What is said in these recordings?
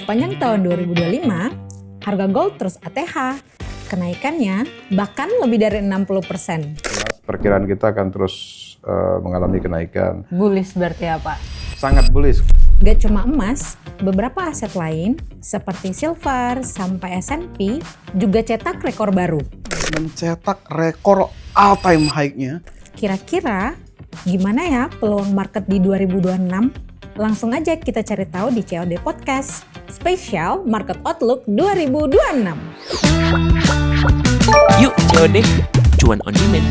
Sepanjang tahun 2025, harga gold terus ATH. Kenaikannya bahkan lebih dari 60%. Perkiraan kita akan terus mengalami kenaikan. Bullish berarti apa? Sangat bullish. Gak cuma emas, beberapa aset lain seperti silver sampai S&P juga cetak rekor baru. Mencetak rekor all-time high-nya. Kira-kira gimana ya peluang market di 2026? Langsung aja kita cari tahu di COD Podcast Spesial Market Outlook 2026. Yuk COD, cuan on demand.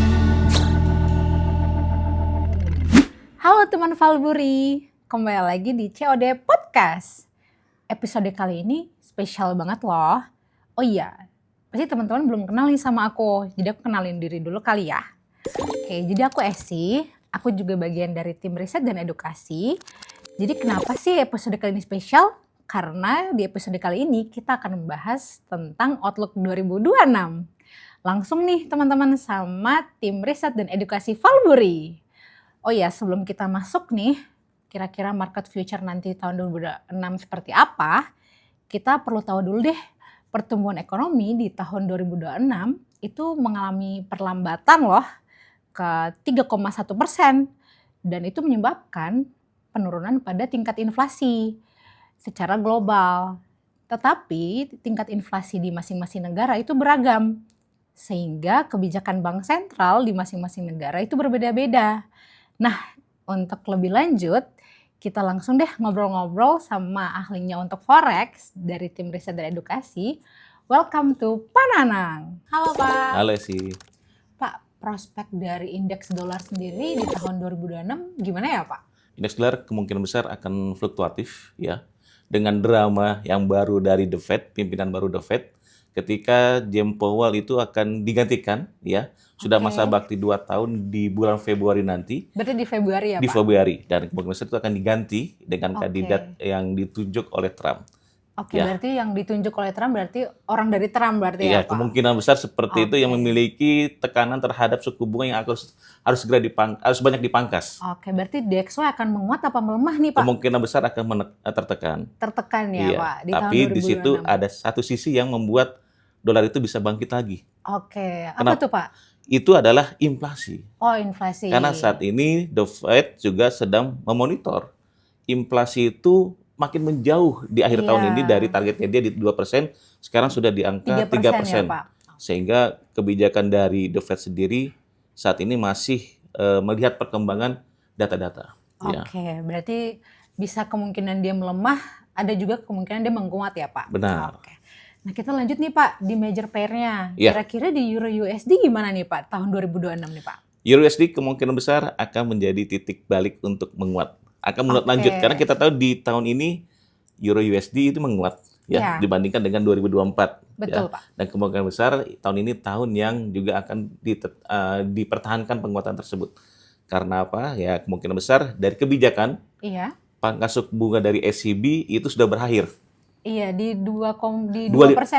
Halo teman Valburi, kembali lagi di COD Podcast. Episode kali ini spesial banget loh. Oh iya, pasti teman-teman belum kenal nih sama aku, jadi aku kenalin diri dulu kali ya. Oke, jadi aku Esi, aku juga bagian dari tim riset dan edukasi. Jadi kenapa sih episode kali ini spesial? Karena di episode kali ini kita akan membahas tentang Outlook 2026. Langsung nih teman-teman sama tim riset dan edukasi Valburi. Oh ya, sebelum kita masuk nih, kira-kira market future nanti tahun 2026 seperti apa, kita perlu tahu dulu deh pertumbuhan ekonomi di tahun 2026 itu mengalami perlambatan loh ke 3,1%, dan itu menyebabkan penurunan pada tingkat inflasi secara global. Tetapi tingkat inflasi di masing-masing negara itu beragam, sehingga kebijakan bank sentral di masing-masing negara itu berbeda-beda. Nah, untuk lebih lanjut, kita langsung deh ngobrol-ngobrol sama ahlinya untuk Forex dari tim riset dan edukasi. Welcome to Pak Nanang. Halo Pak. Halo sih. Pak, prospek dari indeks dolar sendiri di tahun 2026 gimana ya Pak? Indeks dolar kemungkinan besar akan fluktuatif ya. Dengan drama yang baru dari The Fed, pimpinan baru The Fed, ketika Jerome Powell itu akan digantikan ya. Sudah masa bakti 2 tahun di bulan Februari nanti. Berarti di Februari ya Pak? Di Februari. Dan kemungkinan besar itu akan diganti dengan kandidat yang ditunjuk oleh Trump. Oke, ya. Berarti yang ditunjuk oleh Trump berarti orang dari Trump berarti ya Pak? Kemungkinan besar seperti itu yang memiliki tekanan terhadap suku bunga yang harus segera harus banyak dipangkas. Oke, berarti DXY akan menguat apa melemah nih Pak? Kemungkinan besar akan tertekan. Tertekan ya Pak di tapi tahun 2026. Di situ ada satu sisi yang membuat dolar itu bisa bangkit lagi. Oke, apa tuh Pak? Itu adalah inflasi. Oh, inflasi. Karena saat ini The Fed juga sedang memonitor inflasi itu makin menjauh di akhir tahun ini dari targetnya dia di 2%, sekarang sudah di angka 3%. Ya, Pak? Sehingga kebijakan dari The Fed sendiri saat ini masih melihat perkembangan data-data. Oke, berarti bisa kemungkinan dia melemah, ada juga kemungkinan dia menguat ya Pak? Benar. Oke. Nah kita lanjut nih Pak, di major pair-nya. Kira-kira di Euro USD gimana nih Pak tahun 2026 nih Pak? Euro USD kemungkinan besar akan menjadi titik balik untuk menguat. Akan menguat lanjut, karena kita tahu di tahun ini Euro USD itu menguat ya dibandingkan dengan 2024. Betul Pak. Dan kemungkinan besar tahun ini tahun yang juga akan dipertahankan penguatan tersebut. Karena apa? Ya kemungkinan besar dari kebijakan pangkas suku bunga dari ECB itu sudah berakhir. Iya, di 2%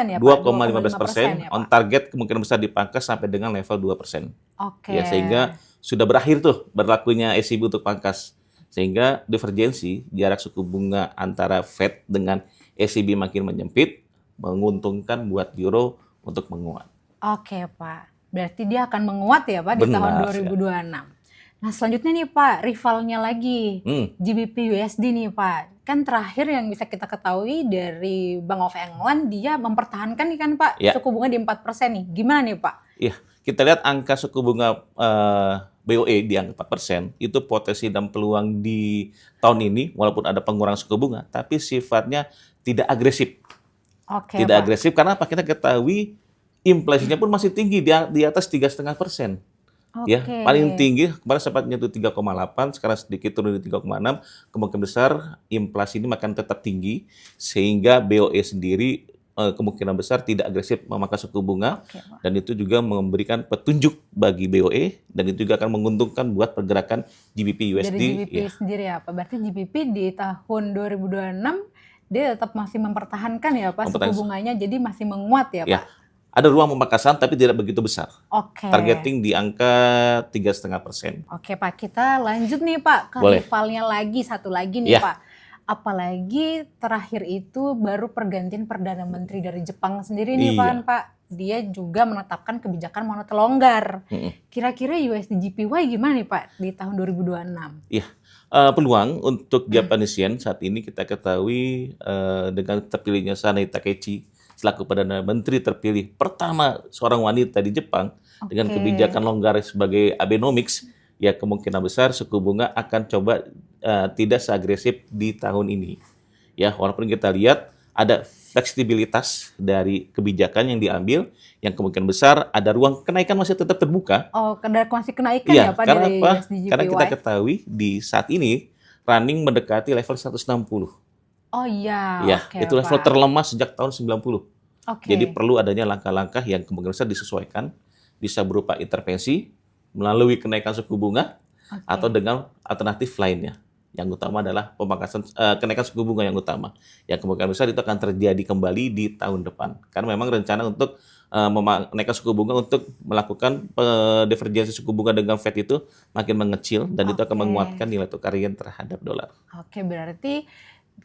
ya Pak? 2,15%, on target kemungkinan besar dipangkas sampai dengan level 2%. Oke. Ya, sehingga sudah berakhir tuh berlakunya ECB untuk pangkas. Sehingga divergensi jarak suku bunga antara Fed dengan ECB makin menyempit, menguntungkan buat euro untuk menguat. Oke Pak, berarti dia akan menguat ya Pak di tahun 2026. Nah selanjutnya nih Pak, rivalnya lagi, GBP USD nih Pak. Kan terakhir yang bisa kita ketahui dari Bank of England, dia mempertahankan nih kan Pak, suku bunga di 4% nih. Gimana nih Pak? Iya, kita lihat angka suku bunga BOE di angka 4%, itu potensi dan peluang di tahun ini, walaupun ada pengurangan suku bunga, tapi sifatnya tidak agresif. Oke, tidak agresif, karena apa? Kita ketahui inflasinya pun masih tinggi, di atas 3,5%. Ya, paling tinggi kemarin sempat nyentuh 3,8, sekarang sedikit turun di 3,6. Kemungkinan besar inflasi ini akan tetap tinggi, sehingga BOE sendiri kemungkinan besar tidak agresif memangkas suku bunga, dan itu juga memberikan petunjuk bagi BOE, dan itu juga akan menguntungkan buat pergerakan GBP USD. Dari GBP sendiri ya Pak, berarti GBP di tahun 2026 dia tetap masih mempertahankan ya Pak suku bunganya, jadi masih menguat ya Pak? Ada ruang pemangkasan tapi tidak begitu besar. Oke. Targeting di angka 3,5%. Oke Pak, kita lanjut nih Pak ke rivalnya lagi, satu lagi nih Pak. Apalagi terakhir itu baru pergantian Perdana Menteri dari Jepang sendiri nih Pak. Dia juga menetapkan kebijakan moneter longgar. Kira-kira USD JPY gimana nih Pak di tahun 2026? Iya, peluang untuk Japanese yen saat ini kita ketahui dengan terpilihnya Sanae Takaichi selaku Perdana Menteri terpilih pertama seorang wanita di Jepang dengan kebijakan longgar sebagai Abenomics, ya kemungkinan besar suku bunga akan coba tidak seagresif di tahun ini. Ya, walaupun kita lihat ada fleksibilitas dari kebijakan yang diambil, yang kemungkinan besar ada ruang kenaikan masih tetap terbuka. Oh, masih kenaikan ya Pak dari USD JPY? Karena kita ketahui di saat ini running mendekati level 160. Oh iya, ya, itu level terlemah sejak tahun 90. Jadi perlu adanya langkah-langkah yang kemungkinan besar disesuaikan, bisa berupa intervensi melalui kenaikan suku bunga atau dengan alternatif lainnya. Yang utama adalah pemangkasan kenaikan suku bunga yang utama. Yang kemungkinan besar itu akan terjadi kembali di tahun depan. Karena memang rencana untuk menaikkan suku bunga untuk melakukan divergensi suku bunga dengan Fed itu makin mengecil dan itu akan menguatkan nilai tukar yen terhadap dolar. Oke, berarti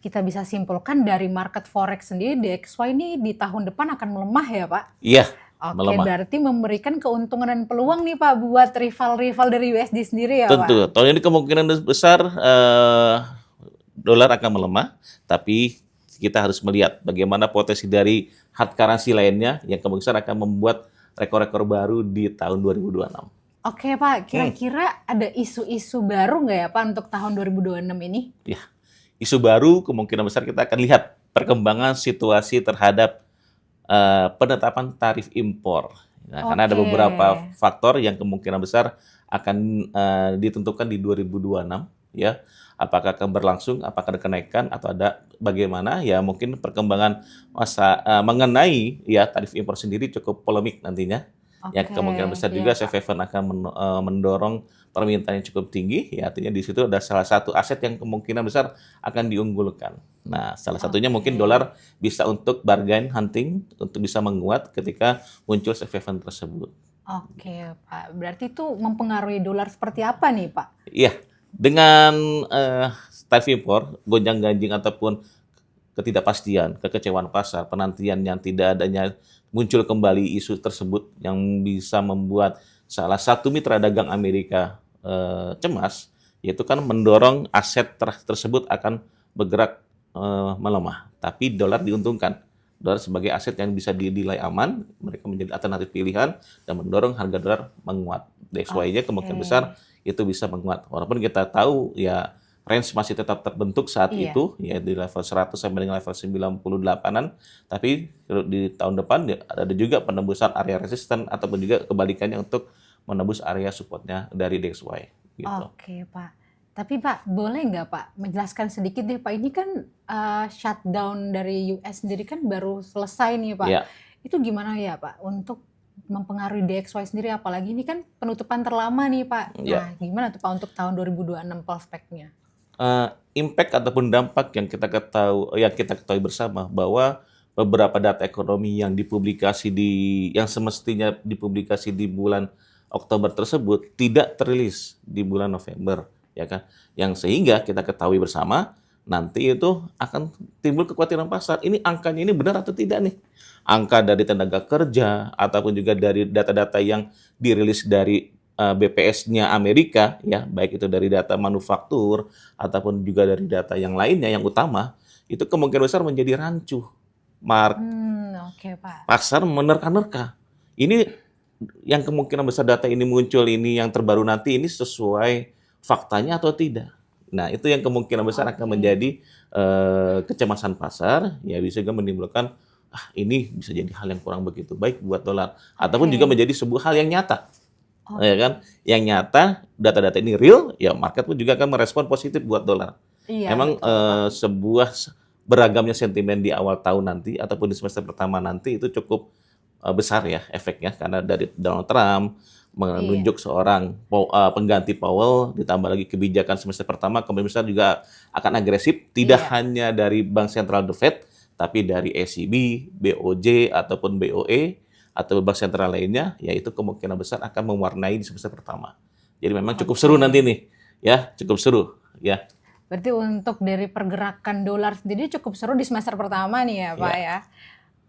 kita bisa simpulkan dari market forex sendiri DXY ini di tahun depan akan melemah ya Pak? Iya. Oke, berarti memberikan keuntungan dan peluang nih Pak buat rival-rival dari USD sendiri ya Tentu, Pak? tahun ini kemungkinan besar dolar akan melemah, tapi kita harus melihat bagaimana potensi dari hard currency lainnya yang kemungkinan besar akan membuat rekor-rekor baru di tahun 2026. Oke Pak, kira-kira ada isu-isu baru nggak ya Pak untuk tahun 2026 ini? Ya, isu baru kemungkinan besar kita akan lihat perkembangan situasi terhadap penetapan tarif impor. Nah, karena ada beberapa faktor yang kemungkinan besar akan ditentukan di 2026, ya. Apakah akan berlangsung, apakah ada kenaikan atau ada bagaimana? Ya, mungkin perkembangan mengenai ya tarif impor sendiri cukup polemik nantinya. Yang kemungkinan besar juga safe haven akan mendorong permintaan yang cukup tinggi, ya artinya di situ ada salah satu aset yang kemungkinan besar akan diunggulkan. Nah, salah satunya mungkin dolar bisa untuk bargain hunting, untuk bisa menguat ketika muncul safe haven tersebut. Oke Pak, berarti itu mempengaruhi dolar seperti apa nih Pak? Iya, dengan tarif impor, gonjang-ganjing ataupun ketidakpastian, kekecewaan pasar, penantian yang tidak adanya muncul kembali isu tersebut yang bisa membuat salah satu mitra dagang Amerika cemas, yaitu kan mendorong aset tersebut akan bergerak melemah. Tapi dolar diuntungkan. Dolar sebagai aset yang bisa dinilai aman, mereka menjadi alternatif pilihan dan mendorong harga dolar menguat. DXY-nya kemungkinan besar itu bisa menguat. Walaupun kita tahu ya range masih tetap terbentuk saat itu, ya di level 100 sampai dengan level 98-an, tapi di tahun depan ada juga penembusan area resisten ataupun juga kebalikannya untuk menembus area supportnya dari DXY. Gitu. Oke Pak, tapi Pak boleh nggak Pak menjelaskan sedikit deh Pak, ini kan shutdown dari US sendiri kan baru selesai nih Pak, itu gimana ya Pak untuk mempengaruhi DXY sendiri, apalagi ini kan penutupan terlama nih Pak. Nah, gimana tuh Pak untuk tahun 2026 prospeknya? Impact ataupun dampak yang kita ketahui bersama bahwa beberapa data ekonomi yang yang semestinya dipublikasi di bulan Oktober tersebut tidak terilis di bulan November, ya kan? Yang sehingga kita ketahui bersama nanti itu akan timbul kekhawatiran pasar. Ini angkanya ini benar atau tidak nih? Angka dari tenaga kerja ataupun juga dari data-data yang dirilis dari BPS-nya Amerika, ya baik itu dari data manufaktur ataupun juga dari data yang lainnya yang utama, itu kemungkinan besar menjadi rancu. Pasar menerka-nerka. Ini yang kemungkinan besar data ini muncul ini yang terbaru nanti ini sesuai faktanya atau tidak. Nah, itu yang kemungkinan besar akan menjadi kecemasan pasar, ya bisa juga menimbulkan ini bisa jadi hal yang kurang begitu baik buat dolar ataupun juga menjadi sebuah hal yang nyata. Ya kan? Yang nyata data-data ini real, ya market pun juga akan merespon positif buat dolar. Memang sebuah beragamnya sentimen di awal tahun nanti ataupun di semester pertama nanti itu cukup besar ya efeknya, karena dari Donald Trump menunjuk seorang pengganti Powell, ditambah lagi kebijakan semester pertama kemungkinan besar juga akan agresif, tidak hanya dari Bank Sentral The Fed, tapi dari ECB, BOJ ataupun BOE atau bank sentral lainnya, yaitu kemungkinan besar akan mewarnai di semester pertama. Jadi memang cukup seru nanti nih, ya cukup seru, ya. Berarti untuk dari pergerakan dolar sendiri cukup seru di semester pertama nih ya Pak ya.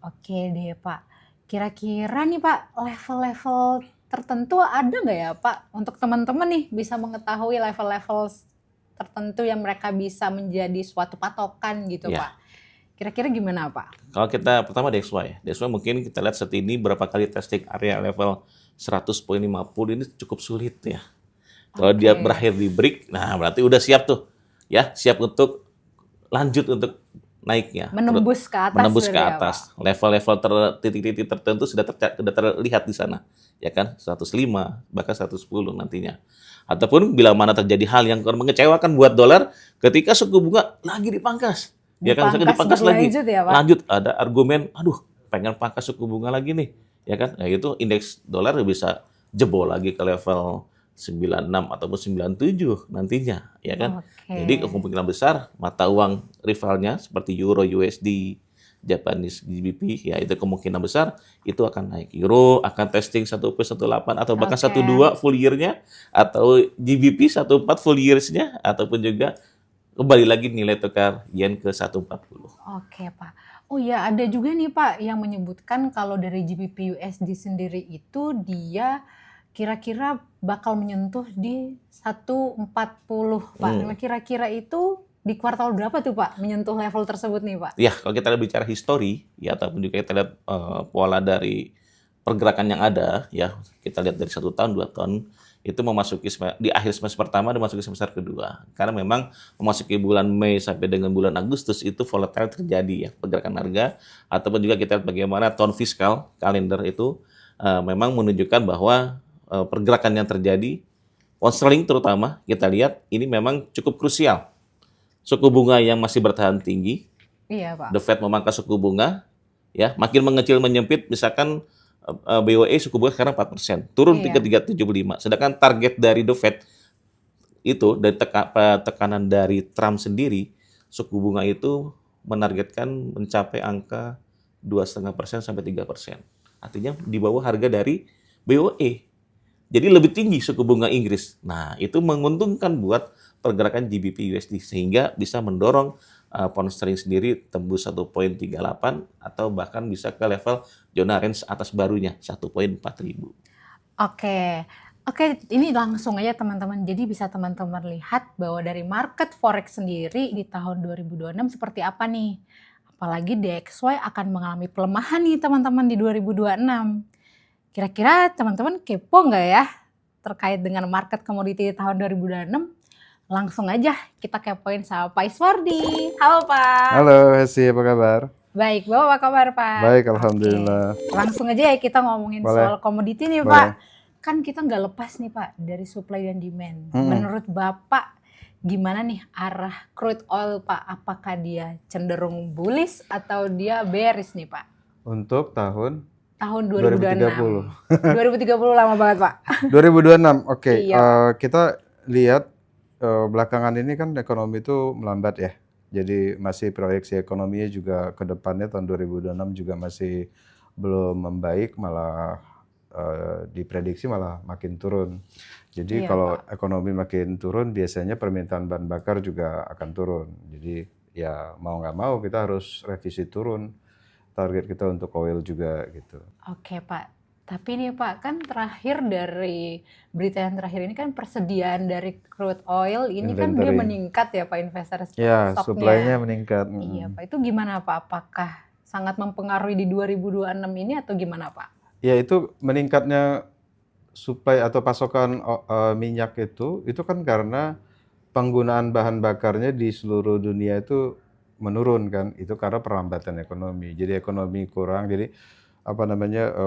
Oke deh Pak. Kira-kira nih Pak, level-level tertentu ada nggak ya Pak untuk teman-teman nih bisa mengetahui level-level tertentu yang mereka bisa menjadi suatu patokan gitu Ya. Pak. Kira-kira gimana Pak? Kalau kita pertama DXY, DXY mungkin kita lihat saat ini berapa kali testing area level 100.50 ini cukup sulit ya. Kalau dia berakhir di break, nah berarti udah siap tuh, ya siap untuk lanjut untuk naiknya. Menembus ke atas. Menembus ke berarti ya, atas. Pak? Level-level titik-titik tertentu sudah terlihat di sana, ya kan? 105 bahkan 110 nantinya. Ataupun bila mana terjadi hal yang mengecewakan buat dolar, ketika suku bunga lagi dipangkas. Ya kan, misalkan dipangkas lagi, berlanjut ya, Pak? lanjut ada argumen, aduh pengen pangkas suku bunga lagi nih, ya kan? Nah itu indeks dolar bisa jebol lagi ke level 96 ataupun 97 nantinya, ya kan? Oke. Jadi kemungkinan besar mata uang rivalnya seperti Euro USD, Japanese GBP, ya itu kemungkinan besar itu akan naik. Euro akan testing 1+18 atau bahkan Oke. 12 full year-nya, atau GBP 14 full years-nya, ataupun juga kembali lagi nilai tukar yen ke 140. Oke Pak. Oh ya ada juga nih Pak yang menyebutkan kalau dari GBP USD sendiri itu dia kira-kira bakal menyentuh di 140 Pak. Nah, kira-kira itu di kuartal berapa tuh Pak menyentuh level tersebut nih Pak? Ya, kalau kita bicara histori, ya ataupun juga kita lihat pola dari pergerakan yang ada, ya kita lihat dari 1 tahun, 2 tahun, itu memasuki di akhir semester pertama dan memasuki semester kedua. Karena memang memasuki bulan Mei sampai dengan bulan Agustus itu volatile terjadi ya pergerakan harga, ataupun juga kita lihat bagaimana tahun fiskal kalender itu memang menunjukkan bahwa pergerakan yang terjadi, pound sterling terutama kita lihat ini memang cukup krusial. Suku bunga yang masih bertahan tinggi, Iya Pak. The Fed memangkas suku bunga, ya makin mengecil menyempit, misalkan BOE suku bunga sekarang 4%, turun Iya. ke 3,75. Sedangkan target dari The Fed itu dari tekanan dari Trump sendiri, suku bunga itu menargetkan mencapai angka 2,5% sampai 3%. Artinya di bawah harga dari BOE. Jadi lebih tinggi suku bunga Inggris. Nah, itu menguntungkan buat pergerakan GBP USD sehingga bisa mendorong pound sterling sendiri tembus 1.38 atau bahkan bisa ke level zona range atas barunya 1.4000. Oke, ini langsung aja teman-teman. Jadi bisa teman-teman lihat bahwa dari market forex sendiri di tahun 2026 seperti apa nih. Apalagi DXY akan mengalami pelemahan nih teman-teman di 2026. Kira-kira teman-teman kepo nggak ya terkait dengan market komoditi di tahun 2026? Langsung aja kita kepoin sama Pak Iswardi. Halo Pak. Halo Hesi, apa kabar? Baik, Bapak apa kabar Pak? Baik, alhamdulillah. Oke. Langsung aja ya kita ngomongin Boleh. soal komoditi nih Boleh. Pak. Kan kita nggak lepas nih Pak dari supply dan demand. Menurut Bapak gimana nih arah crude oil Pak? Apakah dia cenderung bullish atau dia bearish nih Pak? Untuk tahun Tahun 2026. 2030. 2030 lama banget Pak. 2026, oke. Iya. Kita lihat belakangan ini kan ekonomi itu melambat ya. Jadi masih proyeksi ekonominya juga ke depannya tahun 2026 juga masih belum membaik, malah diprediksi malah makin turun. Jadi Iya, kalau ekonomi makin turun, biasanya permintaan bahan bakar juga akan turun. Jadi ya mau nggak mau kita harus revisi turun target kita untuk oil juga gitu. Oke Pak. Tapi nih Pak, kan terakhir dari berita yang terakhir ini kan persediaan dari crude oil ini kan dia Inventory. meningkat ya Pak investor Ya, stoknya. supply-nya meningkat. Iya Pak, itu gimana Pak? Apakah sangat mempengaruhi di 2026 ini atau gimana Pak? Ya itu meningkatnya supply atau pasokan minyak itu kan karena penggunaan bahan bakarnya di seluruh dunia itu menurun kan. Itu karena perlambatan ekonomi. Jadi ekonomi kurang, jadi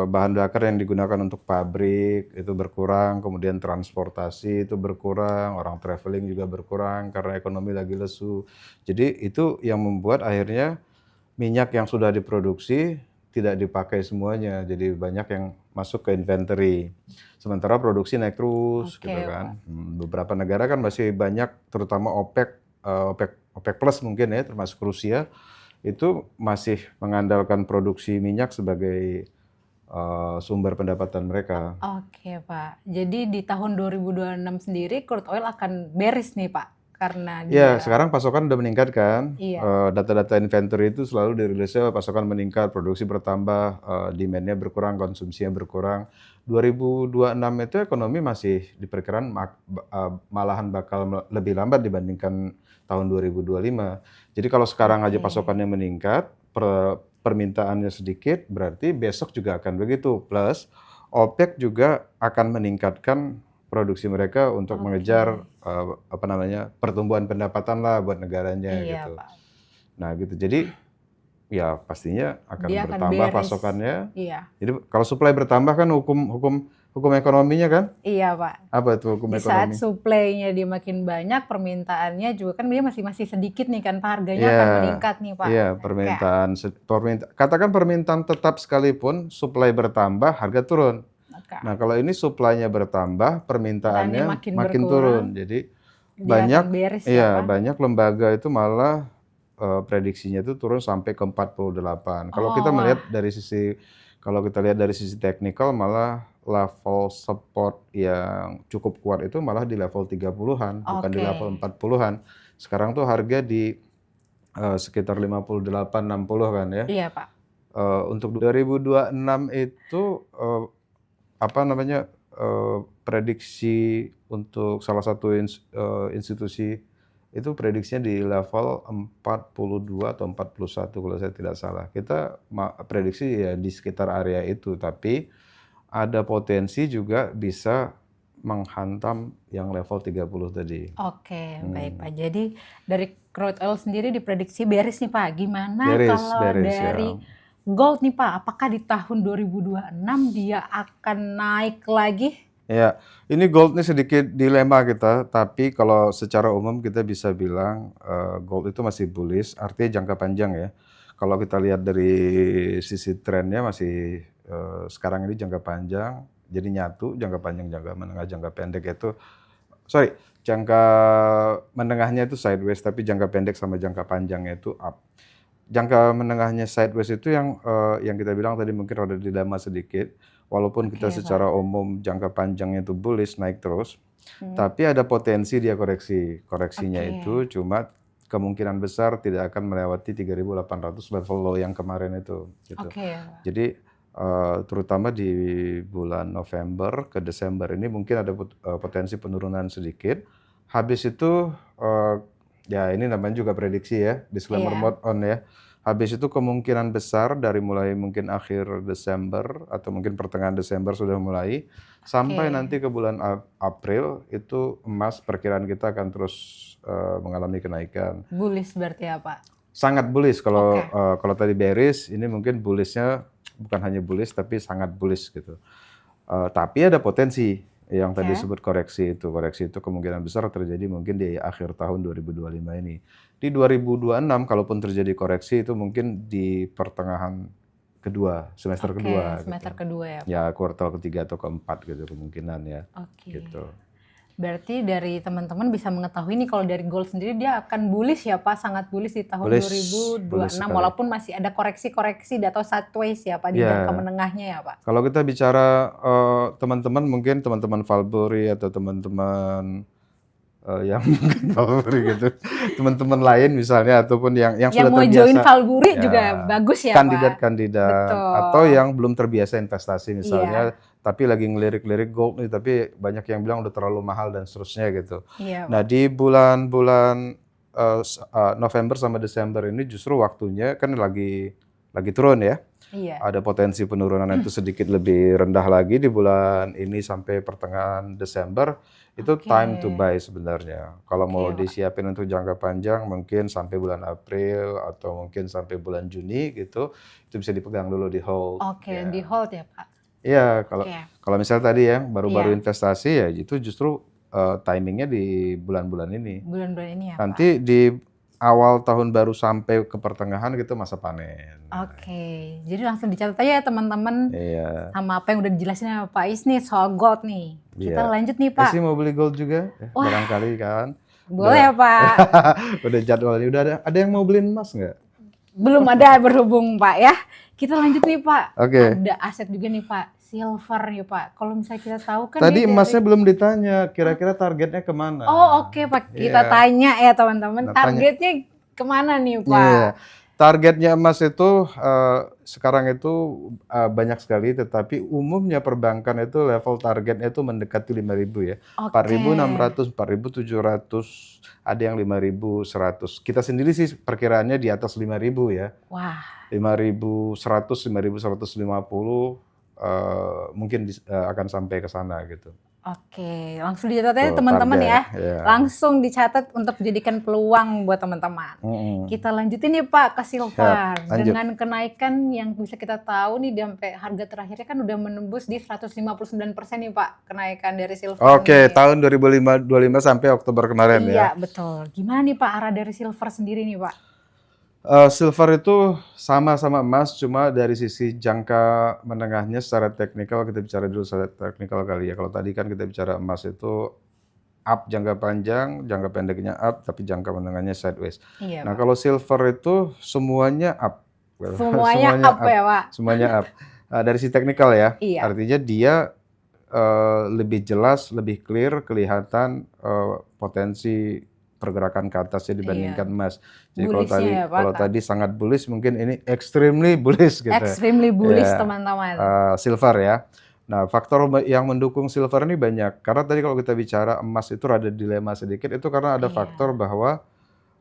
bahan bakar yang digunakan untuk pabrik itu berkurang, kemudian transportasi itu berkurang, orang traveling juga berkurang karena ekonomi lagi lesu. Jadi itu yang membuat akhirnya minyak yang sudah diproduksi tidak dipakai semuanya, jadi banyak yang masuk ke inventory. Sementara produksi naik terus, Oke, gitu kan. Beberapa negara kan masih banyak, terutama OPEC plus mungkin ya, termasuk Rusia, itu masih mengandalkan produksi minyak sebagai sumber pendapatan mereka. Oke Pak, jadi di tahun 2026 sendiri crude oil akan bearish nih Pak, karena Ya, dia sekarang pasokan udah meningkat kan. iya. Data-data inventory itu selalu dirilisnya pasokan meningkat, produksi bertambah, demand-nya berkurang, konsumsinya berkurang. 2026 itu ekonomi masih diperkirakan malahan bakal lebih lambat dibandingkan tahun 2025. Jadi kalau sekarang aja Oke. pasokannya meningkat, permintaannya sedikit, berarti besok juga akan begitu. Plus, OPEC juga akan meningkatkan produksi mereka untuk Oke. mengejar pertumbuhan pendapatan lah buat negaranya Iya, gitu. Pak. Nah gitu. Jadi ya pastinya akan Dia akan bertambah beres. pasokannya. Iya. Jadi kalau supply bertambah kan hukum ekonominya kan? Iya, Pak. Apa itu hukum Di saat ekonomi? supply-nya dia makin banyak, permintaannya juga kan dia masih sedikit nih kan, Pak, harganya Iya, akan meningkat nih, Pak. iya Oke. katakan permintaan tetap sekalipun supply bertambah, harga turun. Oke. Nah kalau ini supply-nya bertambah, Permintaannya permintaannya makin makin berkurang, turun. Jadi dia akan beres ya, iya Pak. banyak lembaga itu malah prediksinya itu turun sampai ke 48. Kalau kita Oh, melihat wah. kalau kita lihat dari sisi teknikal malah level support yang cukup kuat itu malah di level 30-an, bukan di Oke. level 40-an. Sekarang tuh harga di sekitar 58-60 kan ya. Iya, Pak. Untuk 2026 itu prediksi untuk salah satu institusi itu prediksinya di level 42 atau 41 kalau saya tidak salah. Kita prediksi ya di sekitar area itu, tapi ada potensi juga bisa menghantam yang level 30 tadi. Oke, baik, Pak. Jadi dari crude oil sendiri diprediksi beres nih, Pak. Gimana Beres kalau ya. dari gold nih, Pak? Apakah di tahun 2026 dia akan naik lagi? Ya, ini gold ini sedikit dilema kita, tapi kalau secara umum kita bisa bilang gold itu masih bullish, artinya jangka panjang ya. Kalau kita lihat dari sisi trennya masih sekarang ini jangka panjang, jadi nyatu jangka panjang, jangka menengah, jangka pendek itu, jangka menengahnya itu sideways, tapi jangka pendek sama jangka panjangnya itu up. Jangka menengahnya sideways itu yang kita bilang tadi mungkin rada dilema sedikit. Walaupun kita Oke, secara Pak. umum jangka panjangnya itu bullish naik terus, tapi ada potensi dia koreksi. Koreksinya Oke. itu cuma kemungkinan besar tidak akan melewati 3.800 level low yang kemarin itu. Gitu. Oke, Pak. Jadi terutama di bulan November ke Desember ini mungkin ada potensi penurunan sedikit. Habis itu ya ini namanya juga prediksi ya, disclaimer Iya. mode on ya. Habis itu kemungkinan besar dari mulai mungkin akhir Desember atau mungkin pertengahan Desember sudah mulai sampai nanti ke bulan April itu emas perkiraan kita akan terus mengalami kenaikan. Bullish berarti ya, Pak? Sangat bullish kalau Oke. kalau tadi bearish, ini mungkin bullishnya bukan hanya bullish tapi sangat bullish gitu. Tapi ada potensi yang tadi Oke. disebut koreksi itu. Koreksi itu kemungkinan besar terjadi mungkin di akhir tahun 2025 ini. Di 2026 kalaupun terjadi koreksi itu mungkin di pertengahan kedua, semester Oke, kedua semester gitu. kedua ya, Pak? Ya kuartal ketiga atau keempat gitu kemungkinan ya. Oke. Gitu. Berarti dari teman-teman bisa mengetahui nih kalau dari gold sendiri dia akan bullish ya, Pak, sangat bullish di tahun Bullish 2026 sekali. walaupun masih ada koreksi-koreksi atau sideways ya, Pak, di Ya. jangka menengahnya ya, Pak. Kalau kita bicara teman-teman mungkin teman-teman Valbury atau teman-teman yang mungkin Valbury gitu, teman-teman lain misalnya ataupun yang Yang sudah mau terbiasa join Valbury ya, juga bagus ya, Pak. kandidat-kandidat Betul. atau yang belum terbiasa investasi misalnya, Iya. tapi lagi ngelirik-lirik gold nih, tapi banyak yang bilang udah terlalu mahal dan seterusnya gitu. Iya, Nah Pak. di bulan-bulan November sama Desember ini justru waktunya kan lagi turun ya. Iya. Ada potensi penurunan itu sedikit lebih rendah lagi di bulan ini sampai pertengahan Desember. Itu Oke. time to buy sebenarnya. Kalau mau Oke, Pak. disiapin untuk jangka panjang mungkin sampai bulan April atau mungkin sampai bulan Juni gitu, itu bisa dipegang dulu di hold. Oke, Ya. di hold ya, Pak. Iya, Oke. kalau misalnya tadi ya baru-baru Iya. investasi ya itu justru timingnya di bulan-bulan ini. Bulan-bulan ini ya, Pak. Nanti di awal tahun baru sampai ke pertengahan gitu masa panen. Oke, jadi langsung dicatat aja ya teman-teman Iya. sama apa yang udah dijelasin sama Pak Is nih soal gold nih. Kita Iya. lanjut nih, Pak. Esi mau beli gold juga? Wah. Barangkali kan. Boleh ya, Pak? Udah jadwalnya. Udah ada yang mau beli emas nggak? Belum ada berhubung, Pak ya. Kita lanjut nih, Pak. Oke. Ada aset juga nih, Pak. silver ya Pak. Kalau misalnya kita tahu kan Tadi dia emasnya belum ditanya, kira-kira targetnya kemana? Oh oke Pak, kita Iya. tanya ya teman-teman, Nah, tanya. targetnya kemana nih Pak? Iya. Targetnya emas itu sekarang itu banyak sekali, tetapi umumnya perbankan itu level targetnya itu mendekati 5.000 ya. Oke. 4.600, 4.700, ada yang 5.100. Kita sendiri sih perkiraannya di atas 5.000 ya. Wah, 5.100, 5.150 mungkin akan sampai ke sana gitu. oke. Langsung dicatat ya Tuh, teman-teman ya. target, ya. Langsung dicatat untuk dijadikan peluang buat teman-teman. Kita lanjutin nih Pak ke silver. Siap, lanjut. Dengan kenaikan yang bisa kita tahu nih sampai harga terakhirnya kan udah menembus di 159% nih Pak kenaikan dari silver. Oke, nih. tahun 2025 sampai Oktober kemarin ya. Iya betul. Gimana nih Pak arah dari silver sendiri nih Pak? Silver itu sama-sama emas, cuma dari sisi jangka menengahnya secara teknikal, kita bicara dulu secara teknikal kali ya. Kalau tadi kan kita bicara emas itu up jangka panjang, jangka pendeknya up, tapi jangka menengahnya sideways. Iya Nah, Pak. kalau silver itu semuanya up. Semuanya up ya Pak? Semuanya up. Dari sisi teknikal ya, Iya. artinya dia lebih jelas, lebih clear, kelihatan potensi pergerakan ke atasnya dibandingkan emas. Jadi Bullishnya ya, Pak, kalau Kak? tadi sangat bullish, mungkin ini extremely bullish gitu. Extremely bullish Ya, teman-teman. silver ya. Nah, faktor yang mendukung silver ini banyak. Karena tadi kalau kita bicara emas itu rada dilema sedikit, itu karena ada Iya. faktor bahwa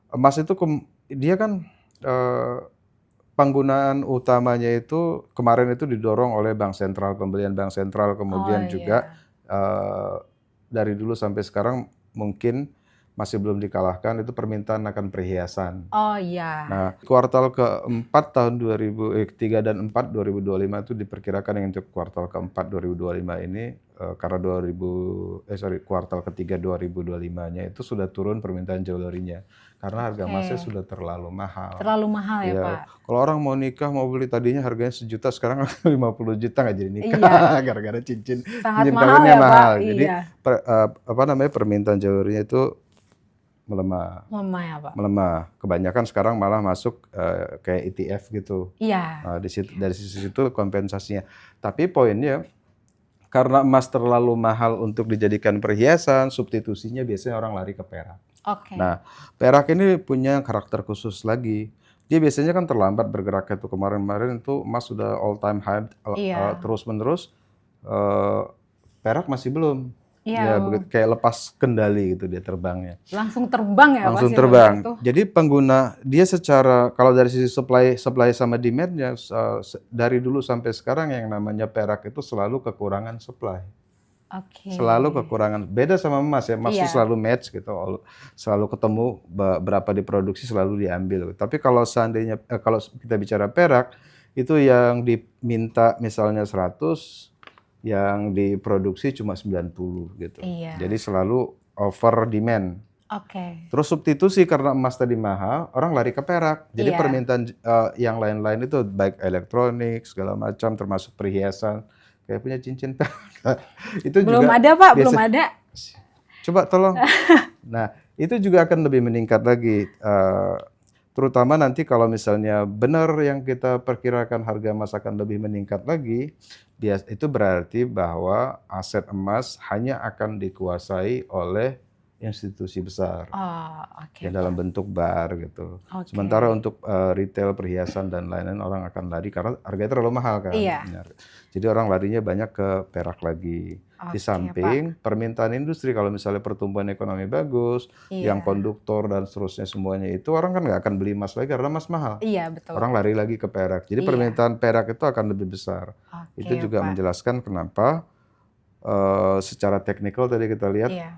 emas itu dia kan penggunaan utamanya itu kemarin itu didorong oleh bank sentral, pembelian bank sentral, kemudian Oh, juga iya. dari dulu sampai sekarang mungkin masih belum dikalahkan itu permintaan akan perhiasan. Oh iya. Nah, kuartal keempat tahun 3 dan 4 2025 itu diperkirakan yang untuk kuartal keempat 2025 ini karena kuartal ketiga 2025-nya itu sudah turun permintaan jewelry-nya karena harga emasnya sudah terlalu mahal. Terlalu mahal ya Iya. Pak? Kalau orang mau nikah mau beli tadinya harganya 1 juta, sekarang 50 juta nggak jadi nikah gara-gara cincin Sangat cincin mahal kawinnya ya Pak? mahal. Jadi Iya. permintaan jewelry-nya itu melemah. Melemah ya Pak? Melemah. Kebanyakan sekarang malah masuk kayak ETF gitu. Iya. Nah, dari sisi itu kompensasinya. Tapi poinnya karena emas terlalu mahal untuk dijadikan perhiasan, substitusinya biasanya orang lari ke perak. Oke. Nah, perak ini punya karakter khusus lagi. Dia biasanya kan terlambat bergerak itu kemarin-kemarin itu emas sudah all time high Iya. terus-menerus, perak masih belum. Ya Iya. begitu kayak lepas kendali gitu dia terbangnya. Langsung terbang ya Pak? Langsung silver terbang. itu? Jadi pengguna dia secara kalau dari sisi supply sama demand-nya dari dulu sampai sekarang yang namanya perak itu selalu kekurangan supply. Oke. Selalu kekurangan. Beda sama emas ya. Emas itu Iya. selalu match gitu. Selalu ketemu berapa diproduksi selalu diambil. Tapi kalau seandainya kalau kita bicara perak itu yang diminta misalnya 100, yang diproduksi cuma 90 gitu. Iya. Jadi selalu over demand. Oke. Terus substitusi karena emas tadi mahal, orang lari ke perak. Jadi Iya. permintaan yang lain-lain itu baik elektronik segala macam termasuk perhiasan kayak punya cincin perak. Itu Belum juga ada Pak? Belum ada? coba tolong. Nah, itu juga akan lebih meningkat lagi. Terutama nanti kalau misalnya benar yang kita perkirakan harga emas akan lebih meningkat lagi, itu berarti bahwa aset emas hanya akan dikuasai oleh institusi besar. Oh, oke. Ya, dalam bentuk bar gitu. Oke. Sementara untuk retail perhiasan dan lain-lain orang akan lari karena harganya terlalu mahal kan. Iya. Benar. Jadi orang larinya banyak ke perak lagi. Di Oke, samping permintaan industri kalau misalnya pertumbuhan ekonomi bagus, Iya. yang konduktor dan seterusnya semuanya itu orang kan nggak akan beli emas lagi karena emas mahal. Iya betul. Orang lari lagi ke perak. Jadi Iya. permintaan perak itu akan lebih besar. Oke, Itu juga Pak. menjelaskan kenapa secara teknikal tadi kita lihat Iya.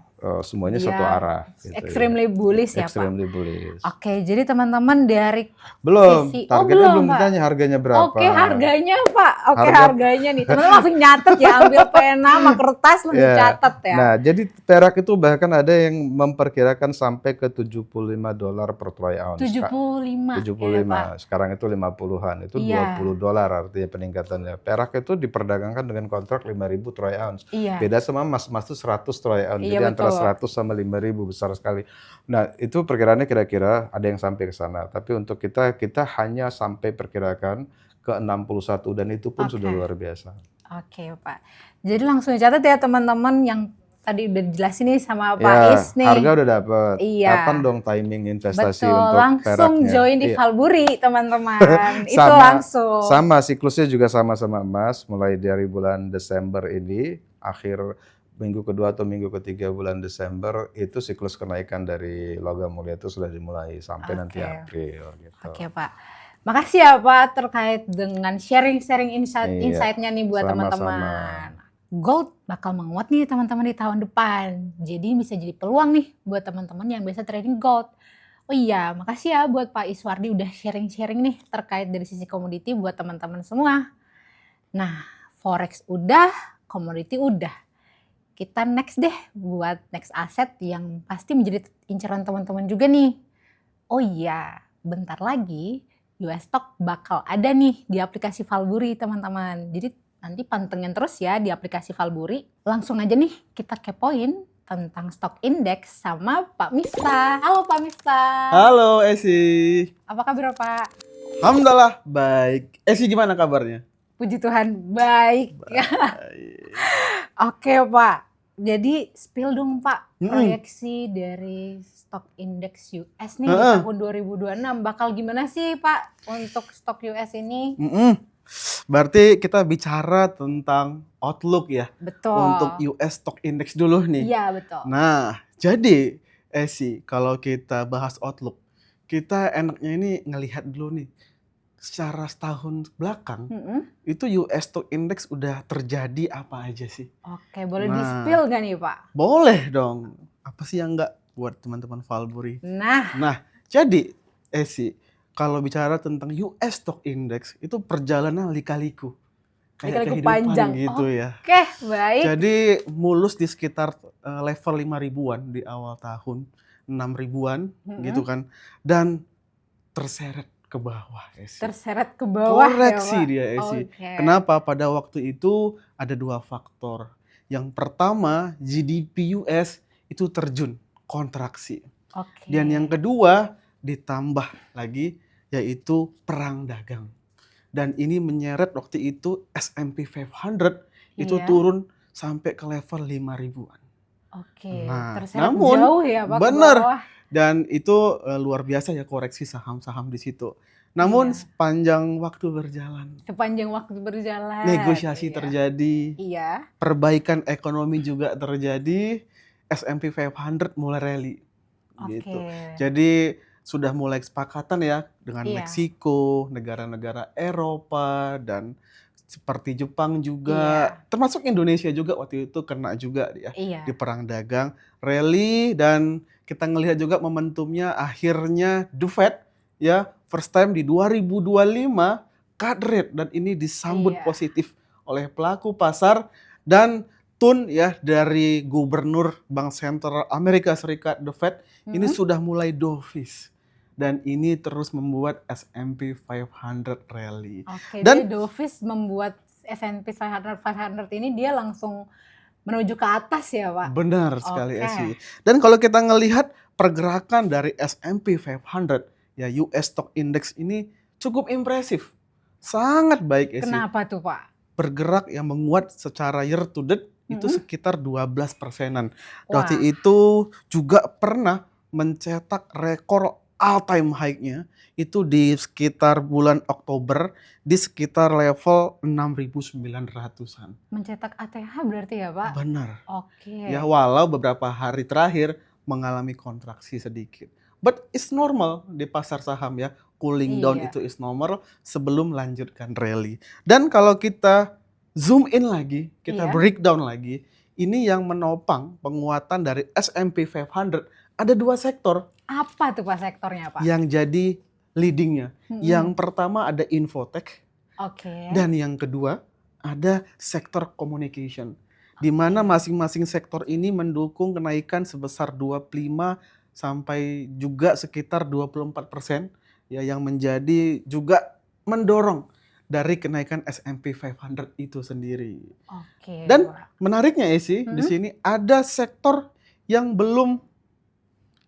semuanya Dia satu arah. Gitu ya. Extremely bullish ya Pak? Extremely bullish. Oke, jadi teman-teman dari Belum, sisi- targetnya belum, belum Pak. ditanya harganya berapa. Oke, harganya Pak. Oke, Harga- harganya nih. Teman-teman langsung nyatet ya, ambil pena sama kertas langsung Ya. catat ya. Nah, jadi perak itu bahkan ada yang memperkirakan sampai ke $75 per troy ounce. 75. 75. Ya, Pak. Sekarang itu 50-an. Itu Iya. $20 artinya peningkatannya. Perak itu diperdagangkan dengan kontrak 5.000 troy ounce. Iya. Beda sama emas itu 100 troy ounce. Iya, Jadi antara betul. 100 sama 5.000 besar sekali. Nah, itu perkiraannya kira-kira ada yang sampai ke sana. Tapi untuk kita hanya sampai perkirakan ke 61 dan itu pun Oke. sudah luar biasa. Oke Pak. Jadi langsung catat ya teman-teman yang tadi udah dijelasin nih sama Pak Ya, Is nih. harga udah dapet. Iya. Kapan dong timing investasi Betul, untuk langsung peraknya? join di Iya. Valburi teman-teman. Itu Sama, langsung. sama siklusnya juga sama-sama emas, mulai dari bulan Desember ini, akhir minggu kedua atau minggu ketiga bulan Desember, itu siklus kenaikan dari logam mulia itu sudah dimulai sampai nanti Oke. April gitu. Oke Pak. Makasih ya Pak terkait dengan sharing-sharing Iya, insight-nya nih buat sama-sama. teman-teman. Gold bakal menguat nih teman-teman di tahun depan. Jadi bisa jadi peluang nih buat teman-teman yang biasa trading gold. Oh iya, makasih ya buat Pak Iswardi udah sharing-sharing nih terkait dari sisi komoditi buat teman-teman semua. Nah, forex udah, komoditi udah. Kita next deh buat next aset yang pasti menjadi incaran teman-teman juga nih. Oh iya, bentar lagi US Stock bakal ada nih di aplikasi Valburi teman-teman. Jadi nanti pantengin terus ya di aplikasi Valburi. Langsung aja nih kita kepoin tentang stock index sama Pak Miftah. Halo Pak Miftah. Halo Esi. Apa kabar Pak? Alhamdulillah baik. Esi gimana kabarnya? Puji Tuhan baik. Oke Pak. Jadi spill dong Pak proyeksi dari stock index US nih di tahun 2026 bakal gimana sih Pak untuk stock US ini? Berarti kita bicara tentang outlook ya. Betul. Untuk US Stock Index dulu nih. Iya betul. Nah, jadi Esi, kalau kita bahas outlook, kita enaknya ini ngelihat dulu nih. Secara setahun belakang, itu US Stock Index udah terjadi apa aja sih? Oke, boleh di-spill nggak nih Pak? Boleh dong. Apa sih yang nggak buat teman-teman Valburi? Nah, jadi Esi, kalau bicara tentang US Stock Index, itu perjalanan lika-liku. Kayak Lika-liku kehidupan panjang. gitu ya. Oke, baik. Jadi mulus di sekitar level 5 ribuan di awal tahun, 6 ribuan gitu kan. Dan terseret ke bawah, Esi. Terseret ke bawah Koreksi ya Pak? dia, Esi. Oke. Kenapa? Pada waktu itu ada dua faktor. Yang pertama, GDP US itu terjun, kontraksi. Oke. Dan yang kedua, ditambah lagi, yaitu perang dagang. Dan ini menyeret waktu itu S&P 500 itu Iya. turun sampai ke level 5 ribuan. Oke, Nah, terseret namun, jauh ya Pak bener. ke bawah. Dan itu luar biasa ya koreksi saham-saham di situ. Namun Iya. sepanjang waktu berjalan, Sepanjang waktu berjalan. negosiasi Iya. terjadi, Iya. perbaikan ekonomi juga terjadi, S&P 500 mulai rally gitu. Oke. Jadi sudah mulai kesepakatan ya dengan Iya. Meksiko, negara-negara Eropa, dan seperti Jepang juga, termasuk Indonesia juga waktu itu kena juga ya Iya. di perang dagang, rally, dan kita ngelihat juga momentumnya akhirnya The Fed ya first time di 2025 cut rate, dan ini disambut Iya. positif oleh pelaku pasar, dan tone ya dari gubernur Bank Sentral Amerika Serikat The Fed ini sudah mulai dovish. Dan ini terus membuat S&P 500 rally. Oke, Dan jadi dovish membuat S&P 500 ini dia langsung menuju ke atas ya Pak? Benar sekali Oke. Esi. Dan kalau kita ngelihat pergerakan dari S&P 500 ya US Stock Index ini cukup impresif. Sangat baik Esi. Kenapa tuh Pak? Bergerak yang menguat secara year to date itu sekitar 12%-an. Wah. Waktu itu juga pernah mencetak rekor all-time high-nya itu di sekitar bulan Oktober di sekitar level 6.900-an. Mencetak ATH berarti ya Pak? Benar. Oke. Ya walau beberapa hari terakhir mengalami kontraksi sedikit. But it's normal di pasar saham ya. Cooling down Iya. itu is normal sebelum lanjutkan rally. Dan kalau kita zoom in lagi, kita Iya. breakdown lagi, ini yang menopang penguatan dari S&P 500 ada dua sektor Apa tuh Pak sektornya Pak? yang jadi leadingnya. Yang pertama ada infotech, Oke. dan yang kedua ada sektor communication. Di mana masing-masing sektor ini mendukung kenaikan sebesar 25 sampai juga sekitar 24% ya, yang menjadi juga mendorong dari kenaikan S&P 500 itu sendiri. Oke. Dan Pak. menariknya Esi, di sini ada sektor yang belum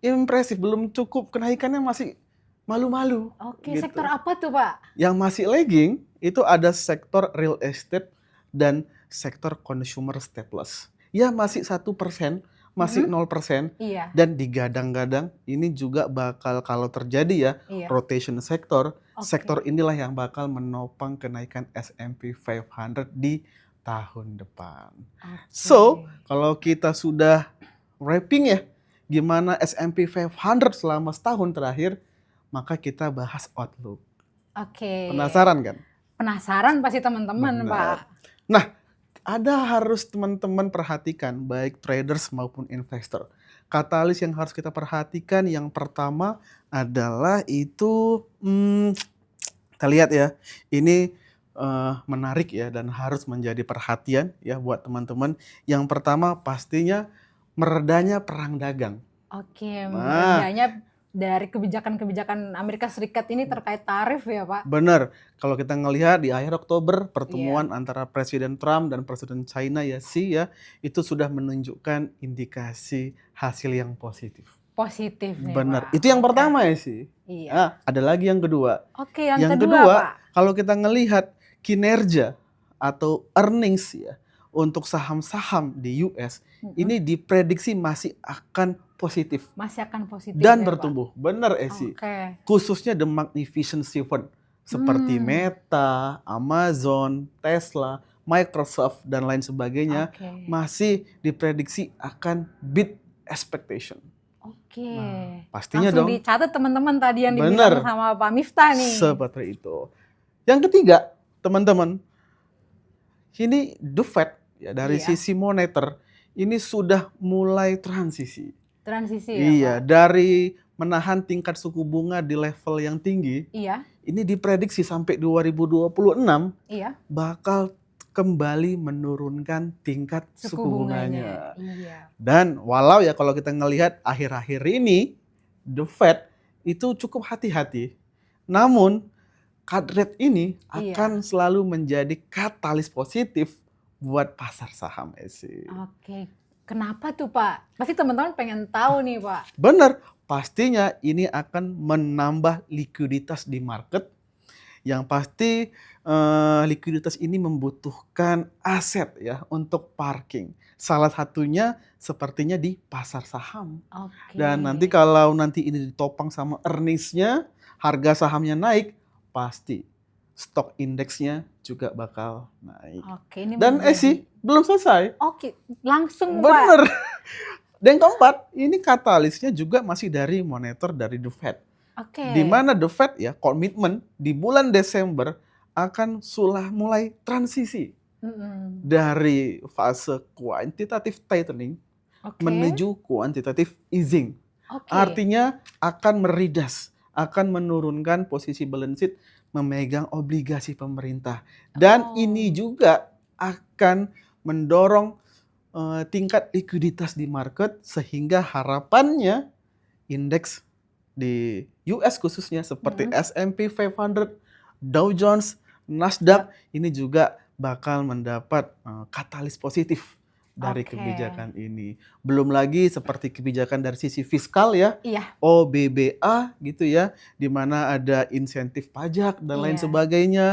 impresif, belum cukup, kenaikannya masih malu-malu. Oke, gitu. sektor apa tuh Pak? Yang masih lagging itu ada sektor real estate dan sektor consumer stateless. Ya masih 1%, masih 0%, Iya, dan digadang-gadang ini juga bakal kalau terjadi ya iya. rotation sektor, Oke. sektor inilah yang bakal menopang kenaikan S&P 500 di tahun depan. So, kalau kita sudah wrapping ya, gimana S&P 500 selama setahun terakhir, maka kita bahas outlook. Oke. Penasaran kan? Penasaran pasti teman-teman, Benar. Pak. Nah, ada harus teman-teman perhatikan, baik traders maupun investor. Katalis yang harus kita perhatikan yang pertama adalah itu, kita lihat ya, ini menarik ya dan harus menjadi perhatian ya buat teman-teman. Yang pertama pastinya meredanya perang dagang. Oke, Nah, meredanya dari kebijakan-kebijakan Amerika Serikat ini terkait tarif ya, Pak? benar. Kalau kita ngelihat di akhir Oktober Iya. pertemuan antara Presiden Trump dan Presiden China ya Xi ya, itu sudah menunjukkan indikasi hasil yang positif. Positif nih, Benar. Pak. Itu yang Oke. pertama ya sih. Iya. Nah, ada lagi yang kedua. Oke, yang Yang kedua, kedua, Pak. kalau kita ngelihat kinerja atau earnings ya untuk saham-saham di US ini diprediksi masih akan positif Masih akan positif dan ya, Pak? bertumbuh. Benar Esi. Oke. Khususnya The Magnificent Seven seperti Meta, Amazon, Tesla, Microsoft dan lain sebagainya Oke. masih diprediksi akan beat expectation. Oke. Nah, pastinya Langsung dong. dicatat teman-teman tadi yang Bener. dibilang sama Pak Miftah nih. Seperti itu. Yang ketiga, teman-teman, ini The Fed ya dari Iya. sisi moneter ini sudah mulai transisi. Transisi ya, Iya, Pak? dari menahan tingkat suku bunga di level yang tinggi, Iya, ini diprediksi sampai 2026 iya. bakal kembali menurunkan tingkat Suku suku bunganya. Iya. Dan walau ya kalau kita ngelihat akhir-akhir ini The Fed itu cukup hati-hati. Namun cut rate ini Iya. akan selalu menjadi katalis positif buat pasar saham Esi. Oke. Kenapa tuh, Pak? Pasti teman-teman pengen tahu nih, Pak. Benar, pastinya ini akan menambah likuiditas di market. Yang pasti likuiditas ini membutuhkan aset ya untuk parking. Salah satunya sepertinya di pasar saham. Oke. Dan nanti kalau nanti ini ditopang sama earnings-nya, harga sahamnya naik, pasti stok indeksnya juga bakal naik. Oke, ini Dan Esi, belum selesai. Oke, langsung, Pak. Bener. Dan keempat, ini katalisnya juga masih dari monitor dari The Fed. Oke. Di mana The Fed ya komitmen di bulan Desember akan mulai transisi dari fase quantitative tightening Oke. menuju quantitative easing. Oke. Artinya akan meridas, akan menurunkan posisi balance sheet memegang obligasi pemerintah. Dan ini juga akan mendorong tingkat likuiditas di market sehingga harapannya indeks di US khususnya seperti S&P 500, Dow Jones, Nasdaq ini juga bakal mendapat katalis positif dari Oke. kebijakan ini. Belum lagi seperti kebijakan dari sisi fiskal ya, Iya. OBBA gitu ya, di mana ada insentif pajak dan lain Iya. sebagainya.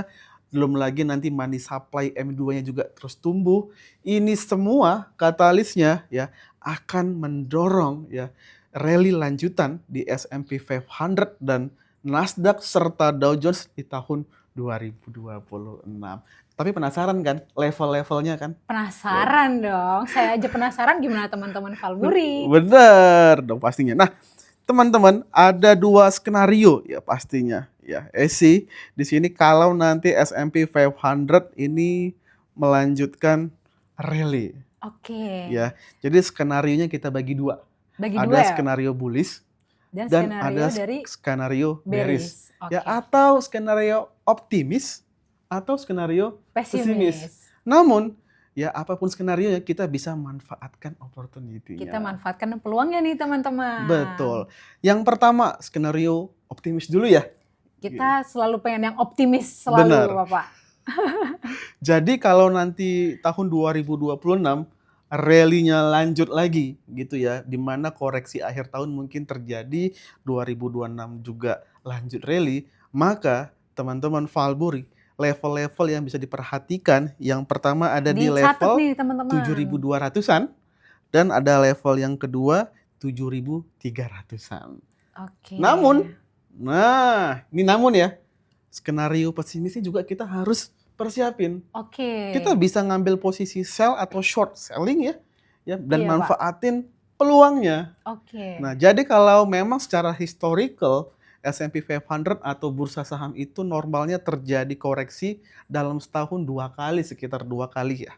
Belum lagi nanti money supply M2-nya juga terus tumbuh. Ini semua katalisnya ya akan mendorong ya rally lanjutan di S&P 500 dan Nasdaq serta Dow Jones di tahun 2026. Tapi penasaran kan level-levelnya kan? Penasaran dong. Saya aja penasaran gimana teman-teman Valburi. Bener dong pastinya. Nah, teman-teman ada dua skenario ya pastinya ya. Esi di sini kalau nanti S&P 500 ini melanjutkan rally Oke. ya. Jadi skenarionya kita bagi dua. Bagi Ada dua ya? skenario bullish Dan dan skenario ada dari skenario bearish. bearish. Ya, Oke. atau skenario optimis atau skenario pesimis. Pesimis. Namun, ya apapun skenario ya kita bisa manfaatkan opportunity-nya. Kita manfaatkan peluangnya nih teman-teman. Betul. Yang pertama, skenario optimis dulu ya. Kita selalu pengen yang optimis selalu, Benar. Bapak. Jadi kalau nanti tahun 2026 rally-nya lanjut lagi gitu ya, di mana koreksi akhir tahun mungkin terjadi, 2026 juga lanjut rally, maka teman-teman Valburi level-level yang bisa diperhatikan. Yang pertama ada di Dicatat level nih teman-teman. 7.200-an dan ada level yang kedua 7.300-an. Oke. Namun, ini namun ya, skenario pesimisnya juga kita harus persiapin. Oke. Kita bisa ngambil posisi sell atau short selling ya dan Iya, Pak. manfaatin peluangnya. Oke. Nah, jadi kalau memang secara historical S&P 500 atau bursa saham itu normalnya terjadi koreksi dalam setahun 2 kali, sekitar 2 kali ya.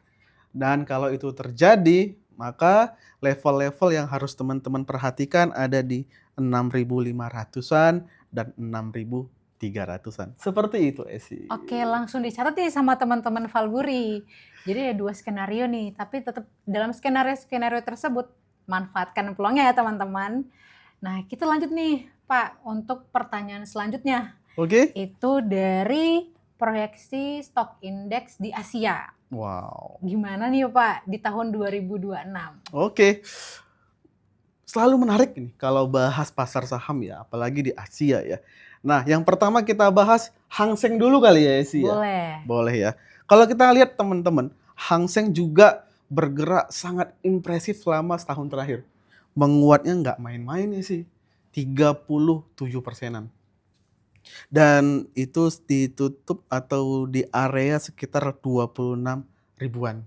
Dan kalau itu terjadi, maka level-level yang harus teman-teman perhatikan ada di 6.500-an dan 6.300-an. Seperti itu, Esi. Oke, langsung dicatat nih sama teman-teman Valburi. Jadi ada 2 skenario nih, tapi tetap dalam skenario tersebut manfaatkan peluangnya ya teman-teman. Nah, kita lanjut nih, Pak, untuk pertanyaan selanjutnya. Oke? Itu dari proyeksi stok indeks di Asia. Wow. Gimana nih, Pak, di tahun 2026? Oke. Selalu menarik nih kalau bahas pasar saham ya, apalagi di Asia ya. Nah, yang pertama kita bahas Hang Seng dulu kali ya, Esi ya. Boleh. Boleh ya. Kalau kita lihat teman-teman, Hang Seng juga bergerak sangat impresif selama setahun terakhir. Menguatnya nggak main-main ya sih. 37%-an. Dan itu ditutup atau di area sekitar 26 ribuan.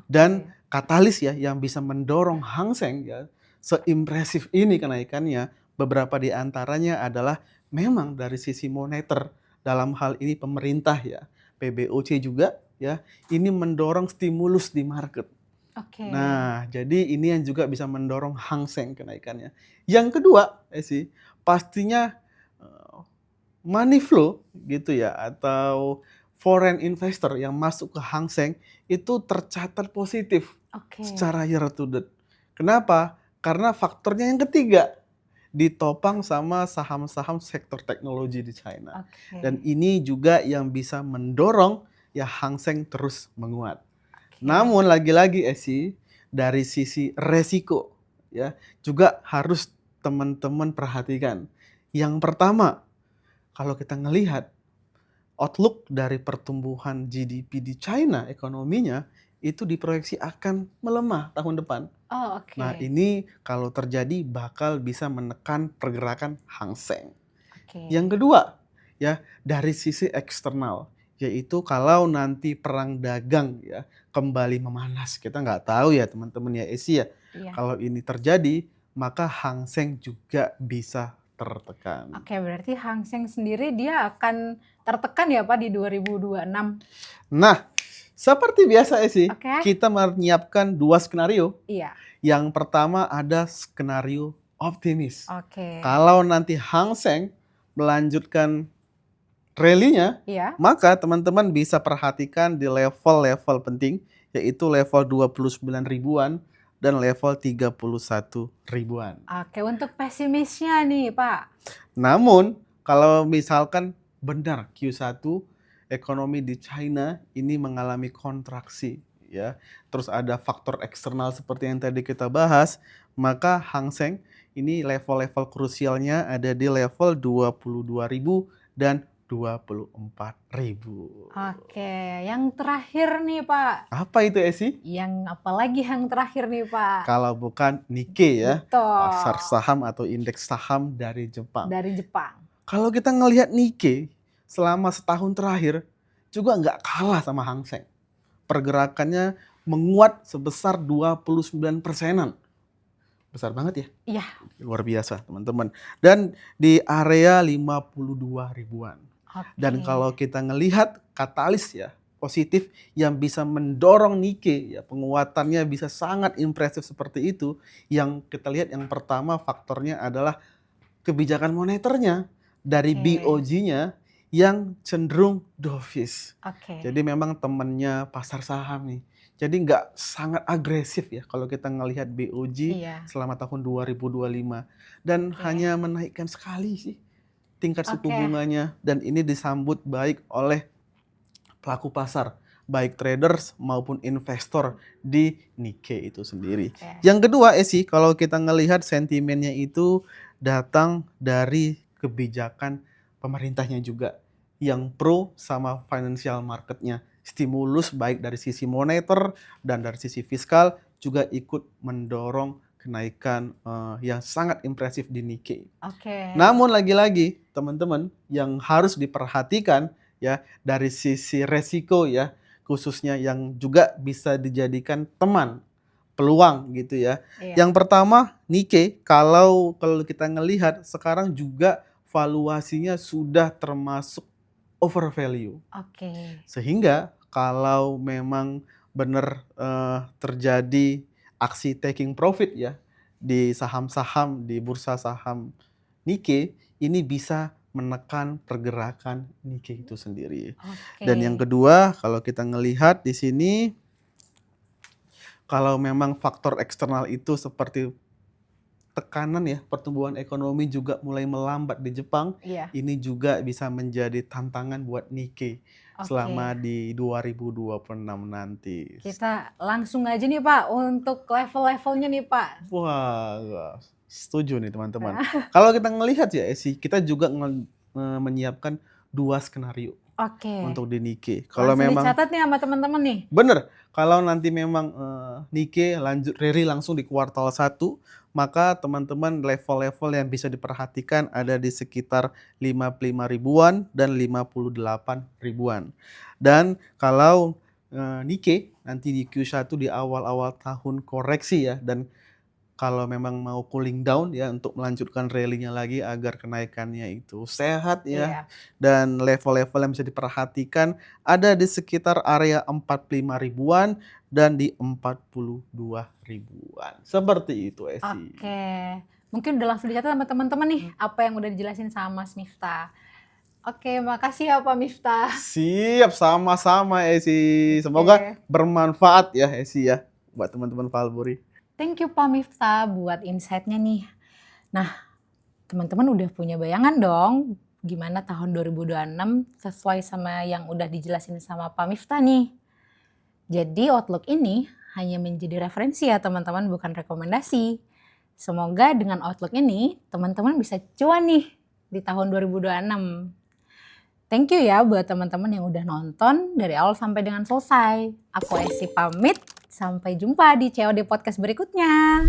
Dan katalis ya yang bisa mendorong Hang Seng ya seimpresif ini kenaikannya, beberapa di antaranya adalah memang dari sisi moneter, dalam hal ini pemerintah ya, PBOC juga ya, ini mendorong stimulus di market. Oke. Nah, jadi ini yang juga bisa mendorong Hang Seng kenaikannya. Yang kedua, pastinya money flow gitu ya, atau foreign investor yang masuk ke Hang Seng itu tercatat positif secara year to date. Kenapa? Karena faktornya yang ketiga, ditopang sama saham-saham sektor teknologi di China. Dan ini juga yang bisa mendorong ya Hang Seng terus menguat. Namun lagi-lagi dari sisi resiko ya juga harus teman-teman perhatikan. Yang pertama, kalau kita ngelihat outlook dari pertumbuhan GDP di China, ekonominya itu diproyeksi akan melemah tahun depan. Nah, ini kalau terjadi bakal bisa menekan pergerakan Hang Seng. Yang kedua, ya dari sisi eksternal, yaitu kalau nanti perang dagang ya kembali memanas. Kita nggak tahu ya teman-teman ya Esi ya. Kalau ini terjadi, maka Hang Seng juga bisa tertekan. Oke, berarti Hang Seng sendiri dia akan tertekan ya Pak di 2026. Nah, seperti biasa Esi, kita menyiapkan 2 skenario. Iya. Yang pertama ada skenario optimis. Oke. Kalau nanti Hang Seng melanjutkan rally-nya, maka teman-teman bisa perhatikan di level-level penting, yaitu level 29 ribuan dan level 31 ribuan. Oke, untuk pesimisnya nih Pak. Namun, kalau misalkan benar Q1 ekonomi di China ini mengalami kontraksi, ya, terus ada faktor eksternal seperti yang tadi kita bahas, maka Hang Seng ini level-level krusialnya ada di level 22.000 dan 24.000. Oke, yang terakhir nih Pak. Apa itu Esi? Yang apalagi yang terakhir nih Pak? Kalau bukan Nikkei ya, Betul. pasar saham atau indeks saham dari Jepang. Dari Jepang. Kalau kita ngelihat Nikkei selama setahun terakhir juga nggak kalah sama Hang Seng. Pergerakannya menguat sebesar 29%-an. Besar banget ya? Iya. Luar biasa teman-teman. Dan di area 52 ribuan. Dan kalau kita ngelihat katalis ya positif yang bisa mendorong Nikkei ya penguatannya bisa sangat impresif seperti itu. Yang kita lihat yang pertama faktornya adalah kebijakan moneternya dari BOJ-nya yang cenderung dovish. Jadi memang temannya pasar saham nih. Jadi nggak sangat agresif ya kalau kita ngelihat BOJ selama tahun 2025. Dan hanya menaikkan sekali sih tingkat suku bunganya. Dan ini disambut baik oleh pelaku pasar, baik traders maupun investor di Nikkei itu sendiri. Yang kedua Esi, kalau kita ngelihat sentimennya itu datang dari kebijakan pemerintahnya juga. yang pro sama financial marketnya. Stimulus baik dari sisi moneter dan dari sisi fiskal juga ikut mendorong kenaikan yang sangat impresif di Nikkei. Oke. Namun lagi-lagi teman-teman yang harus diperhatikan ya dari sisi resiko ya, khususnya yang juga bisa dijadikan teman peluang gitu ya. Iya. Yang pertama Nikkei kalau kita ngelihat sekarang juga valuasinya sudah termasuk over value. Oke. Sehingga kalau memang benar terjadi aksi taking profit ya di saham-saham di bursa saham Nikkei, ini bisa menekan pergerakan Nikkei itu sendiri. Oke. Dan yang kedua, kalau kita ngelihat di sini, kalau memang faktor eksternal itu seperti tekanan ya, pertumbuhan ekonomi juga mulai melambat di Jepang, Iya. ini juga bisa menjadi tantangan buat Nikkei Oke. selama di 2026 nanti. Kita langsung aja nih Pak untuk level-levelnya nih Pak. Wah, setuju nih teman-teman. Kalau kita ngelihat ya Esi, kita juga menyiapkan 2 skenario Oke. untuk di Nikkei. Kalau Langsung memang dicatat nih sama teman-teman nih. bener, kalau nanti memang Nikkei lanjut rally langsung di kuartal 1, maka teman-teman level-level yang bisa diperhatikan ada di sekitar 55 ribuan dan 58 ribuan. Dan kalau Nikkei nanti di Q1 di awal-awal tahun koreksi ya, dan kalau memang mau cooling down ya untuk melanjutkan rally-nya lagi agar kenaikannya itu sehat ya. Iya. Dan level-level yang bisa diperhatikan ada di sekitar area 45 ribuan dan di 42 ribuan. Seperti itu Esi. Oke. Mungkin udah langsung dicatat sama teman-teman nih apa yang udah dijelasin sama Mas Miftah. Oke, makasih ya Pak Miftah. Siap, sama-sama Esi. Semoga Oke. bermanfaat ya Esi ya buat teman-teman Valbury. Thank you Pak Miftah buat insight-nya nih. Nah, teman-teman udah punya bayangan dong gimana tahun 2026 sesuai sama yang udah dijelasin sama Pak Miftah nih. Jadi outlook ini hanya menjadi referensi ya teman-teman, bukan rekomendasi. Semoga dengan outlook ini teman-teman bisa cuan nih di tahun 2026. Thank you ya buat teman-teman yang udah nonton dari awal sampai dengan selesai. Aku Esi pamit, sampai jumpa di COD Podcast berikutnya.